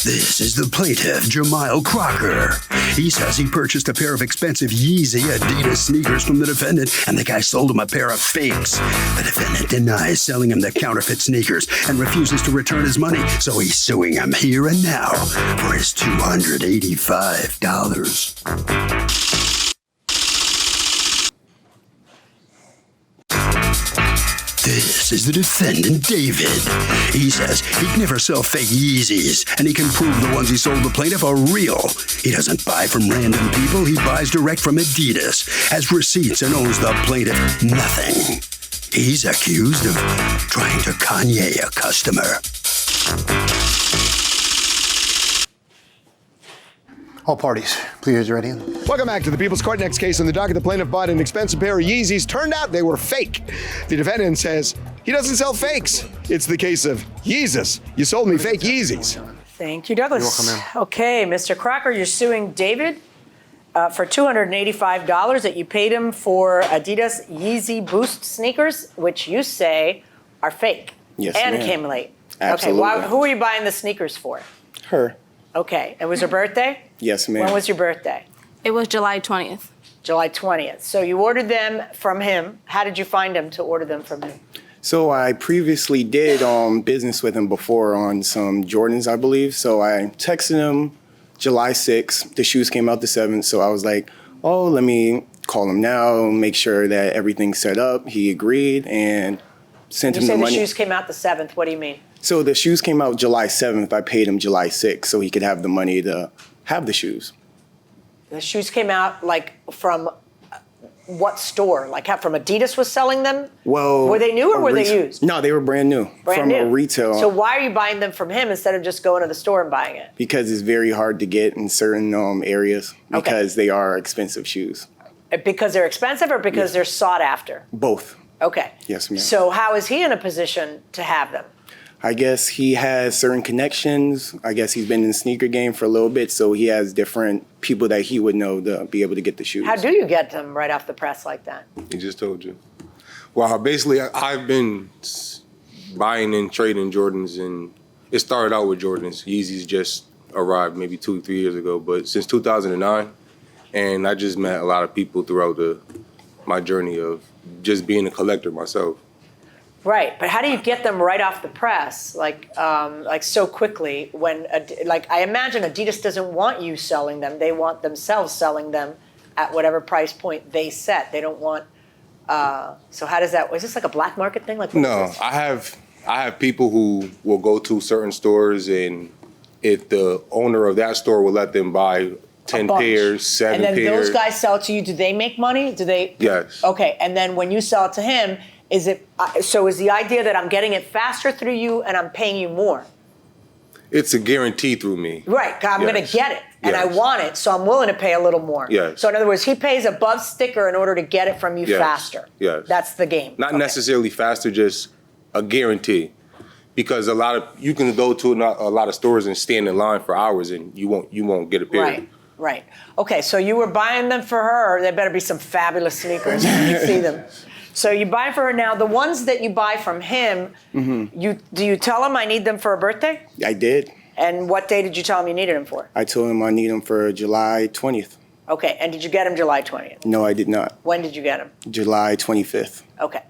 This is the plaintiff, Jamil Crocker. He says he purchased a pair of expensive Yeezy Adidas sneakers from the defendant, and the guy sold him a pair of fakes. The defendant denies selling him the counterfeit sneakers and refuses to return his money, so he's suing him here and now for his $285. This is the defendant, David. He says he'd never sell fake Yeezys, and he can prove the ones he sold the plaintiff are real. He doesn't buy from random people, he buys direct from Adidas, has receipts, and owes the plaintiff nothing. He's accused of trying to Kanye'ing a customer. All parties, please raise your right hand. Welcome back to the People's Court. Next case on the docket, the plaintiff bought an expensive pair of Yeezys. Turned out they were fake. The defendant says he doesn't sell fakes. It's the case of Yeezus. You sold me fake Yeezys. Thank you, Douglas. You're welcome, ma'am. Okay, Mr. Crocker, you're suing David for $285 that you paid him for Adidas Yeezy Boost sneakers, which you say are fake. Yes, and ma'am. came late. Absolutely. Okay, who are you buying the sneakers for? Her. Okay, it was her birthday? Yes, ma'am. When was your birthday? It was July 20th. July 20th. So you ordered them from him. How did you find him to order them from him? So I previously did business with him before on some Jordans, I believe. So I texted him July 6th. The shoes came out the 7th. So I was like, oh, let me call him now, make sure that everything's set up. He agreed and sent him the money. You say the shoes came out the 7th. What do you mean? So the shoes came out July 7th. I paid him July 6th so he could have the money to have the shoes. The shoes came out like from what store? Like how from Adidas was selling them? Well, were they new or were they used? No, they were brand new from a retail. So why are you buying them from him instead of just going to the store and buying it? Because it's very hard to get in certain areas because they are expensive shoes. Because they're expensive or because they're sought after? Both. Okay. Yes, ma'am. So how is he in a position to have them? I guess he has certain connections. I guess he's been in the sneaker game for a little bit, so he has different people that he would know to be able to get the shoes. How do you get them right off the press like that? He just told you. Well, basically, I've been buying and trading Jordans, and it started out with Jordans. Yeezys just arrived maybe 2-3 years ago, but since 2009, and I just met a lot of people throughout my journey of just being a collector myself. Right, but how do you get them right off the press, like so quickly? When, I imagine Adidas doesn't want you selling them; they want themselves selling them at whatever price point they set. They don't want. So how does that? Is this like a black market thing? Like No, I have people who will go to certain stores, and if the owner of that store will let them buy 10 pairs, 7 pairs, and then those guys sell it to you. Do they make money? Do they? Yes. Okay, and then when you sell it to him. Is it so? Is the idea that I'm getting it faster through you and I'm paying you more? It's a guarantee through me. Right, I'm going to get it and I want it, so I'm willing to pay a little more. Yes. So in other words, he pays above sticker in order to get it from you faster. Yes. That's the game. Not necessarily faster, just a guarantee. Because you can go to a lot of stores and stand in line for hours and you won't get a pair. Right. Okay, so you were buying them for her. There better be some fabulous sneakers. You see them. So you buy for her now. The ones that you buy from him, do you tell him I need them for a birthday? I did. And what day did you tell him you needed them for? I told him I need them for July 20th. Okay, and did you get them July 20th? No, I did not. When did you get them? July 25th. Okay.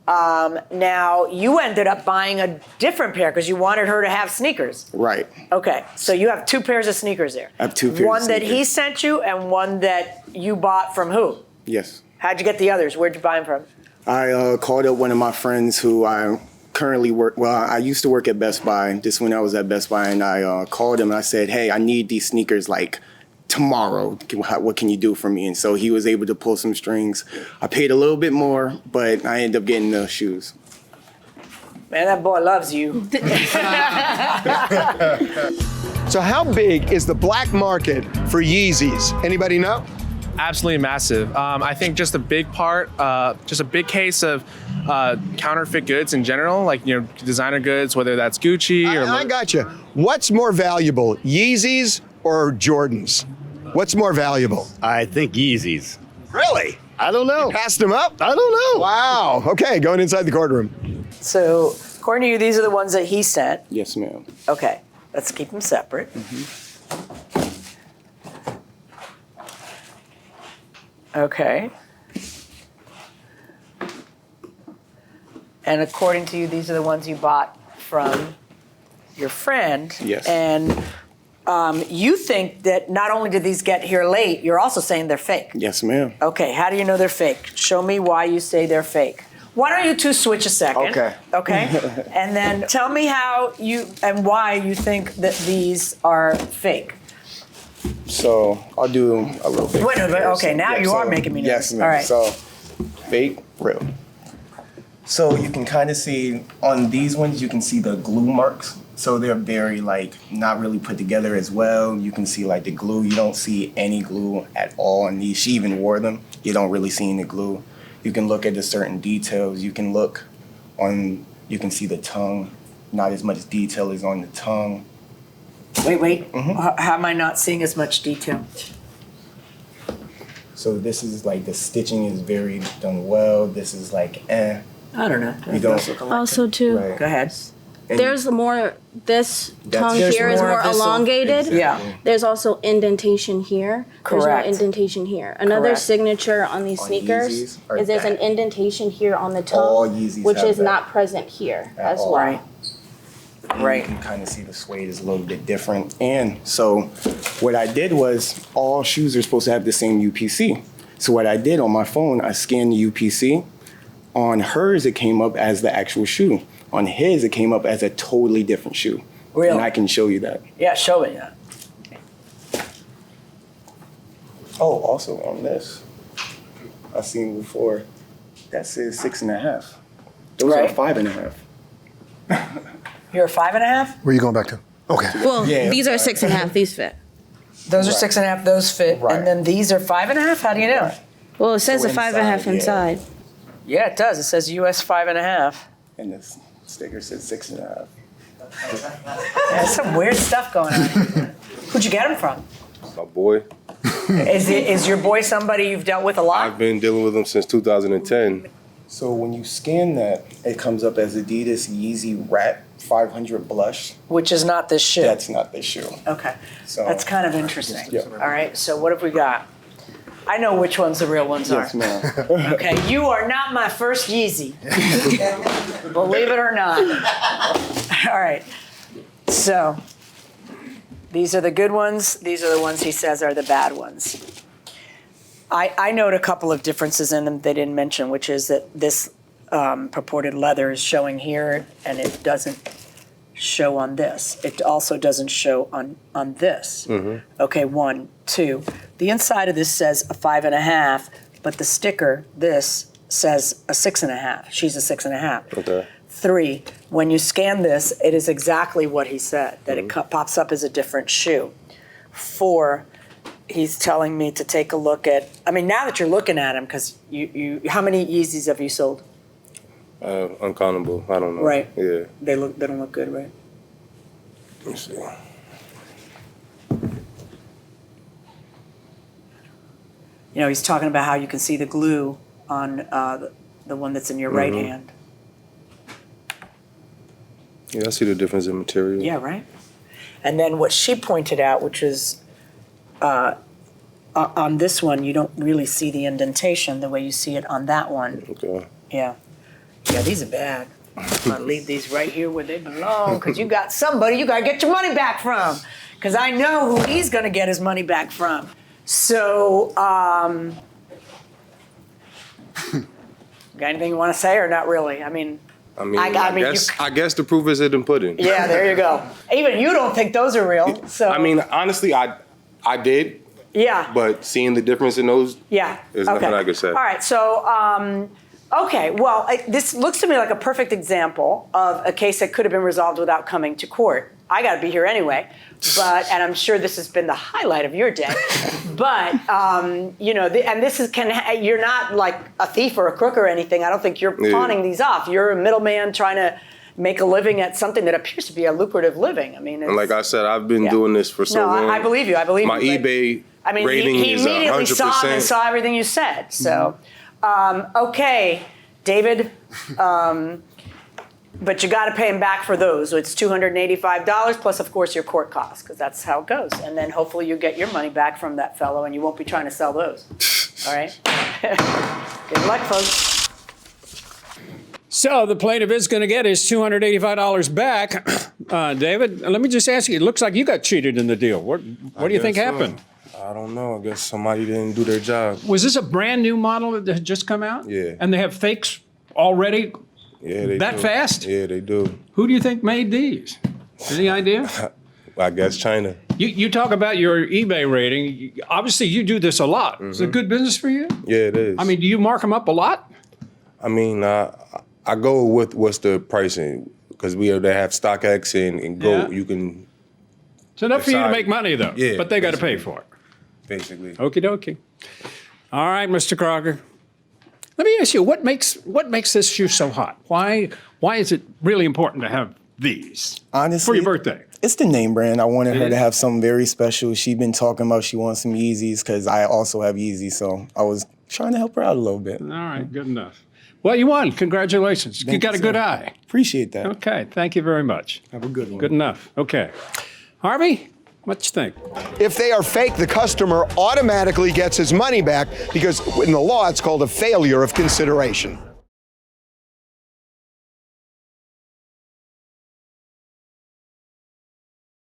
Now, you ended up buying a different pair because you wanted her to have sneakers. Right. Okay, so you have 2 pairs of sneakers there. I have 2 pairs of One that sneakers. he sent you and one that you bought from who? Yes. How'd you get the others? Where'd you buy them from? I called up one of my friends who I currently work, I used to work at Best Buy, just when I was at Best Buy, and I called him and I said, hey, I need these sneakers like tomorrow. What can you do for me? And so he was able to pull some strings. I paid a little bit more, but I ended up getting the shoes. Man, that boy loves you. So how big is the black market for Yeezys? Anybody know? Absolutely massive. I think just a big part, just a big case of counterfeit goods in general, like designer goods, whether that's Gucci or. I got you. What's more valuable, Yeezys or Jordans? What's more valuable? I think Yeezys. Really? I don't know. You passed them up? I don't know. Wow. Okay, going inside the courtroom. So, according to you, these are the ones that he sent. Yes, ma'am. Okay. Let's keep them separate. Okay. And according to you, these are the ones you bought from your friend. Yes. And you think that not only did these get here late, you're also saying they're fake. Yes, ma'am. Okay, how do you know they're fake? Show me why you say they're fake. Why don't you two switch a second? Okay. Okay. And then tell me how you and why you think that these are fake. So I'll do a little bit. Wait, okay, now Yeah, you are making me nervous. Yes, ma'am. All right. So fake, real. So you can kind of see on these ones, you can see the glue marks. So they're very not really put together as well. You can see the glue. You don't see any glue at all on these. She even wore them. You don't really see any glue. You can look at the certain details. You can see the tongue. Not as much detail as on the tongue. Wait. How am I not seeing as much detail? So this is the stitching is very done well. This is I don't know. You don't. Also, too, Right. Go ahead. And there's more, this tongue There's here is more more of this one. elongated. Yeah. There's also indentation here. There's Correct. no indentation here. Another Correct. signature on these On sneakers Yeezys are is there's an that. indentation here on the All tongue, Yeezys which have is that. not present here At as all. well. Right. You Right. can kind of see the suede is a little bit different. And so what I did was all shoes are supposed to have the same UPC. So what I did on my phone, I scanned the UPC. On hers, it came up as the actual shoe. On his, it came up as a totally different shoe. Really? And I can show you that. Yeah, show me that. Oh, also on this, I've seen before, that says 6.5. Those Right. are 5.5. You're a 5.5? Where are you going back to? Okay. Well, Yeah. these are 6.5, these fit. Those are Right. 6.5, those fit. Right. And then these are 5.5? How do you know? Well, it says So a 5.5 inside, yeah. inside. Yeah, it does. It says US 5.5. And this sticker says 6.5. Yeah, there's some weird stuff going on. Who'd you get them from? My boy. Is your boy somebody you've dealt with a lot? I've been dealing with him since 2010. So when you scan that, it comes up as Adidas Yeezy Rat 500 Blush. Which is not this shoe. That's not the shoe. Okay. So- That's kind of interesting. Yeah. All right, so what have we got? I know which ones the real ones Yes, are. ma'am. Okay, you are not my first Yeezy. Believe it or not. All right. So, these are the good ones. These are the ones he says are the bad ones. I note a couple of differences in them they didn't mention, which is that this purported leather is showing here, and it doesn't show on this. It also doesn't show on this. Okay, 1, 2. The inside of this says a 5.5, but the sticker, this, says a 6.5. She's a 6.5. Okay. 3, when you scan this, it is exactly what he said, that it pops up as a different shoe. 4, he's telling me to take a look at, now that you're looking at him, because you how many Yeezys have you sold? Uncountable. I don't know. Right. Yeah. They don't look good, right? Let me see. He's talking about how you can see the glue on the one that's in your right hand. Yeah, I see the difference in material. Yeah, right? And then what she pointed out, which is on this one, you don't really see the indentation the way you see it on that one. Okay. Yeah. Yeah, these are bad. I'm going to leave these right here where they belong because you got somebody you got to get your money back from. Because I know who he's going to get his money back from. So, got anything you want to say or not really? I guess the proof is in the pudding. yeah, there you go. Even you don't think those are real. So Honestly, I did, yeah. but seeing the difference in those, Yeah. There's nothing I could say. All right. So, okay. Well, this looks to me like a perfect example of a case that could have been resolved without coming to court. I got to be here anyway, and I'm sure this has been the highlight of your day. But and this is you're not like a thief or a crook or anything. I don't think you're pawning these off. You're a middleman trying to make a living at something that appears to be a lucrative living. and like I said, I've been doing this for so long. I believe you. I believe my you. eBay rating he is immediately 100%. saw him and saw everything you said. So, okay, David, But you got to pay him back for those. So it's $285 plus, of course, your court costs, because that's how it goes. And then hopefully you get your money back from that fellow, and you won't be trying to sell those. All right? Good luck, folks. So the plaintiff is going to get his $285 back. David, let me just ask you, it looks like you got cheated in the deal. What do you think happened? I don't know. I guess somebody didn't do their job. Was this a brand new model that had just come out? Yeah. And they have fakes already Yeah, they that do. fast? Yeah, they do. Who do you think made these? Any idea? I guess China. You talk about your eBay rating. Obviously, you do this a lot. Is it good business for you? Yeah, it is. I mean, do you mark them up a lot? I mean, I go with what's the pricing because they have StockX and Go. Yeah. You can It's enough for you to decide. make money, though. Yeah, But they got to pay for it. basically. Okie dokie. All right, Mr. Crocker. Let me ask you, what makes this shoe so hot? Why is it really important to have these Honestly, for your birthday? It's the name brand. I wanted her is? to have something very special. She's been talking about she wants some Yeezys because I also have Yeezys, so I was trying to help her out a little bit. All right, good enough. Well, you won. Congratulations. You got a good eye. Appreciate that. Okay, thank you very much. Have a good one. Good enough. Okay. Harvey, what you think? If they are fake, the customer automatically gets his money back because in the law it's called a failure of consideration.